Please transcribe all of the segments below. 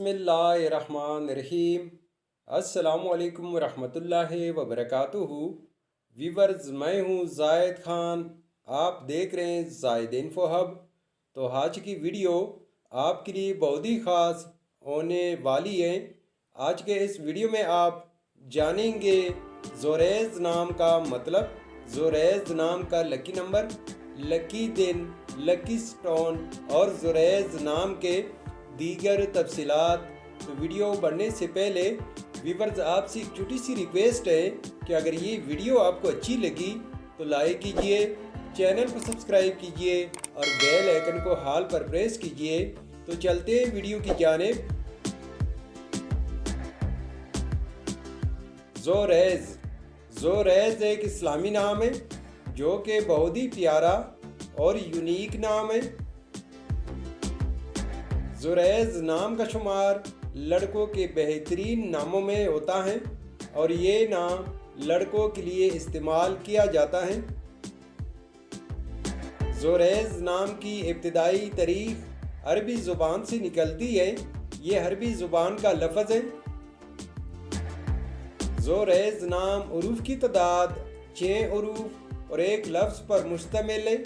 बिस्मिल्लाहिर्रहमानिर्रहीम। अस्सलामुअलैकुम रहमतुल्लाहि व बरकातुहू। वीवर्स, मैं हूँ जायद खान। आप देख रहे हैं जायद इन्फो हब। तो आज की वीडियो आपके लिए बहुत ही ख़ास होने वाली है। आज के इस वीडियो में आप जानेंगे ज़ोरेज़ नाम का मतलब, ज़ोरेज़ नाम का लकी नंबर, लकी दिन, लकी स्टोन और ज़ोरेज़ नाम के दीगर तफसीलात। तो वीडियो बढ़ने से पहले व्यूवर्स, आपसे एक छोटी सी रिक्वेस्ट है कि अगर ये वीडियो आपको अच्छी लगी तो लाइक कीजिए, चैनल को सब्सक्राइब कीजिए और बेल आइकन को हाल पर प्रेस कीजिए। तो चलते हैं वीडियो की जानिब। ज़ोरेज़ एक इस्लामी नाम है जो कि बहुत ही प्यारा और यूनिक नाम है। ज़ोरेज़ नाम का शुमार लड़कों के बेहतरीन नामों में होता है और ये नाम लड़कों के लिए इस्तेमाल किया जाता है। ज़ोरेज़ नाम की इब्तिदाई तारीख अरबी ज़ुबान से निकलती है। ये अरबी ज़ुबान का लफ्ज़ है। ज़ोरेज़ नाम उरूफ़ की तादाद 6 उरूफ़ और एक लफ्ज़ पर मुश्तमिल है।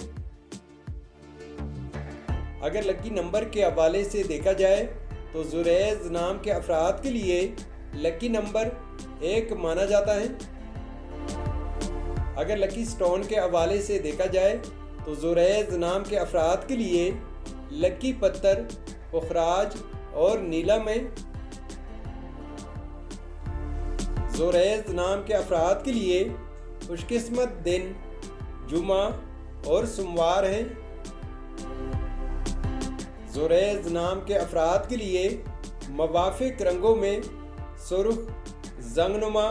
अगर लकी नंबर के हवाले से देखा जाए तो ज़ोरेज़ नाम के अफराद के लिए लकी नंबर 1 माना जाता है। अगर लकी स्टोन के हवाले से देखा जाए तो ज़ोरेज़ नाम के अफराद के लिए लकी पत्थर पुखराज और नीलम है। ज़ोरेज़ नाम के अफराद के लिए खुशकिस्मत दिन जुमा और सोमवार है। ज़ोरेज़ नाम के अफराद के लिए मवाफिक रंगों में सुर्ख, जंगनुमा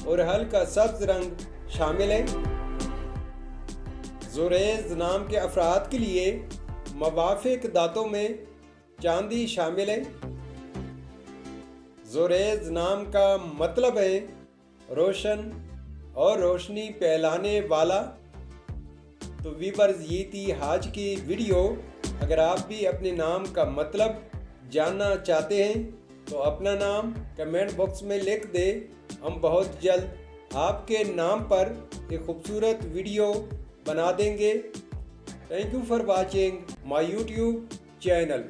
और हल्का सब्ज रंग शामिल है। ज़ोरेज़ नाम के अफराद के लिए मवाफिक दांतों में चांदी शामिल है। ज़ोरेज़ नाम का मतलब है रोशन और रोशनी फैलाने वाला। तो व्यूअर्स, ये थी आज की वीडियो। अगर आप भी अपने नाम का मतलब जानना चाहते हैं तो अपना नाम कमेंट बॉक्स में लिख दें। हम बहुत जल्द आपके नाम पर एक खूबसूरत वीडियो बना देंगे। Thank you for watching my YouTube channel.